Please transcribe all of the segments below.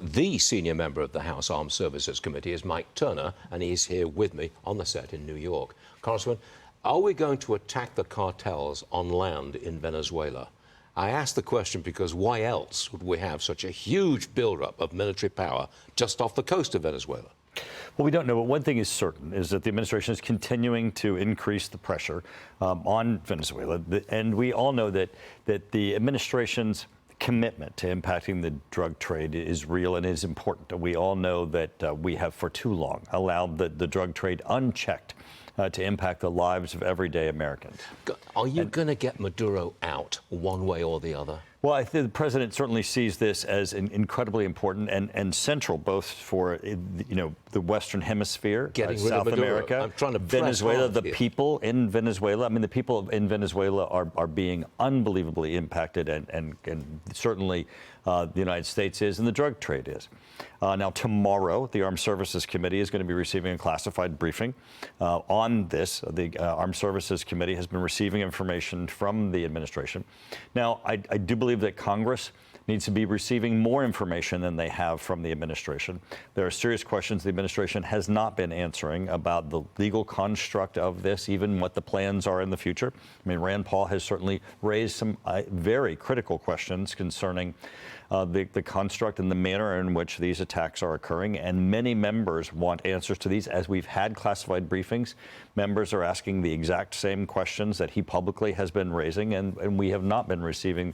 the senior member of the House Armed Services Committee is Mike Turner, and he's here with me on the set in New York. Congressman, are we going to attack the cartels on land in Venezuela? I ask the question because why else would we have such a huge buildup of military power just off the coast of Venezuela? Well, we don't know, but one thing is certain, is that the administration is continuing to increase the pressure on Venezuela. And we all know that the administration's commitment to impacting the drug trade is real and is important. We all know that we have for too long allowed the drug trade unchecked to impact the lives of everyday Americans. Are you going to get Maduro out one way or the other? Well, I think the president certainly sees this as incredibly important and central, both for the Western Hemisphere, South America, I'm trying to Venezuela, the here. people in Venezuela. I mean, the people in Venezuela are being unbelievably impacted, and certainly the United States is, and the drug trade is. Now, tomorrow, the Armed Services Committee is going to be receiving a classified briefing on this. The Armed Services Committee has been receiving information from the administration. Now, I do believe that Congress needs to be receiving more information than they have from the administration. There are serious questions the administration has not been answering about the legal construct of this, even what the plans are in the future. I mean, Rand Paul has certainly raised some very critical questions concerning the construct and the manner in which these attacks are occurring, and many members want answers to these. As we've had classified briefings, members are asking the exact same questions that he publicly has been raising, and we have not been receiving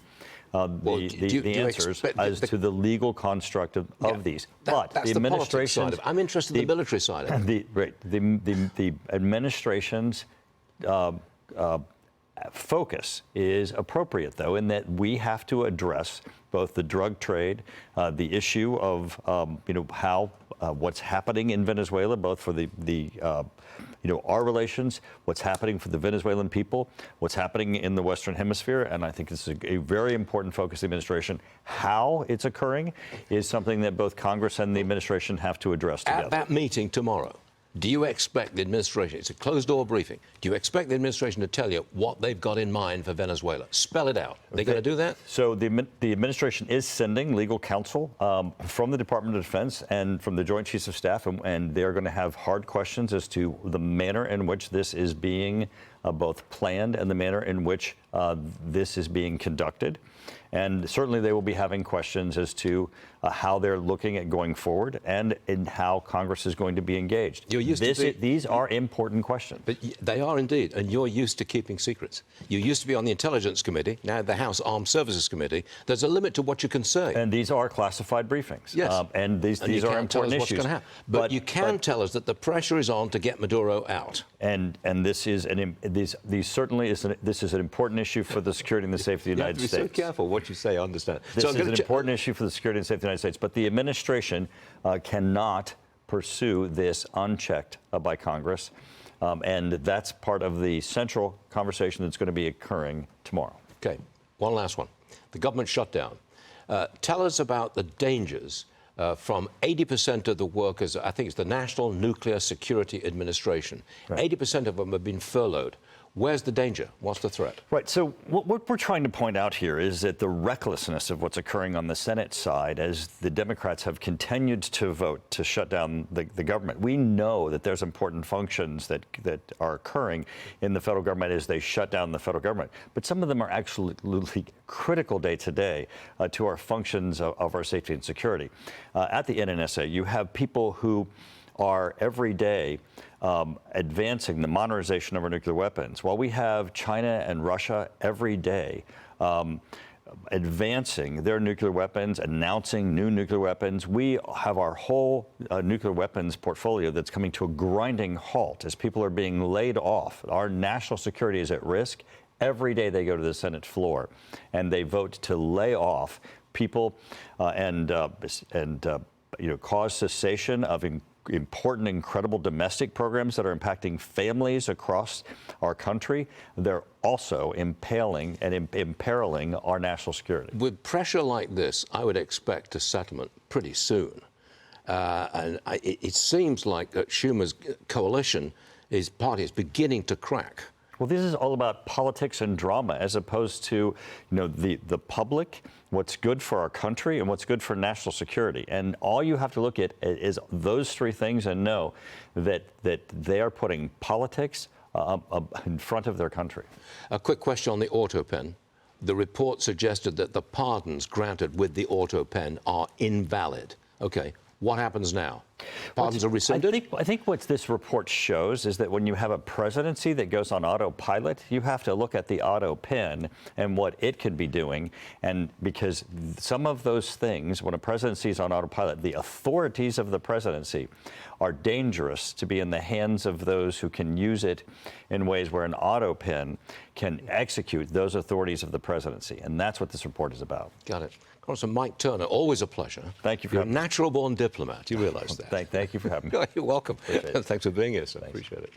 the answers as to the legal construct of these. But that's the politics side of it. I'm interested in the military side of it. The administration's focus is appropriate, though, in that we have to address both the drug trade, the issue of how what's happening in Venezuela, both for our relations, what's happening for the Venezuelan people, what's happening in the Western Hemisphere, and I think this is a very important focus of the administration. How it's occurring is something that both Congress and the administration have to address together. At that meeting tomorrow, do you expect the administration, it's a closed-door briefing, do you expect the administration to tell you what they've got in mind for Venezuela? Spell it out. Are they going to do that? So the administration is sending legal counsel from the Department of Defense and from the Joint Chiefs of Staff, and they're going to have hard questions as to the manner in which this is being both planned and the manner in which this is being conducted. And certainly they will be having questions as to how they're looking at going forward and in how Congress is going to be engaged. These are important questions. But they are indeed, and you're used to keeping secrets. You used to be on the Intelligence Committee, now the House Armed Services Committee. There's a limit to what you can say. And these are classified briefings. Yes. And these are important issues. What's going to happen. But you can tell us that the pressure is on to get Maduro out. And this is this is an important issue for the security and the safety of the United States. You have to be so careful what you say, I understand. This is an important issue for the security and safety of the United States, but the administration cannot pursue this unchecked by Congress, and that's part of the central conversation that's going to be occurring tomorrow. Okay, one last one. The government shutdown. Tell us about the dangers from 80% of the workers. I think it's the National Nuclear Security Administration. Right. 80% of them have been furloughed. Where's the danger? What's the threat? Right. So what we're trying to point out here is that the recklessness of what's occurring on the Senate side as the Democrats have continued to vote to shut down the government. We know that there's important functions that are occurring in the federal government as they shut down the federal government. But some of them are absolutely critical day to day to our functions of our safety and security. At the NNSA, you have people who are every day advancing the modernization of our nuclear weapons. While we have China and Russia every day advancing their nuclear weapons, announcing new nuclear weapons, we have our whole nuclear weapons portfolio that's coming to a grinding halt as people are being laid off. Our national security is at risk. Every day they go to the Senate floor and they vote to lay off people and cause cessation of important, incredible domestic programs that are impacting families across our country. They're also impairing our national security. With pressure like this, I would expect a settlement pretty soon. And it seems like that Schumer's coalition, his party, is beginning to crack. Well, this is all about politics and drama as opposed to, the public what's good for our country, and what's good for national security. And all you have to look at is those three things and know that they are putting politics in front of their country. A quick question on the autopen. The report suggested that the pardons granted with the autopen are invalid. Okay, what happens now? Pardons are rescinded? I think what this report shows is that when you have a presidency that goes on autopilot, you have to look at the autopen and what it could be doing. And because some of those things, when a presidency is on autopilot, the authorities of the presidency are dangerous to be in the hands of those who can use it in ways where an autopen can execute those authorities of the presidency. And that's what this report is about. Got it. Congressman Mike Turner, always a pleasure. Thank you for You're having me. a natural-born diplomat. You realize that? Thank you for having me. You're welcome. Appreciate it. Thanks for being here, sir. Appreciate it.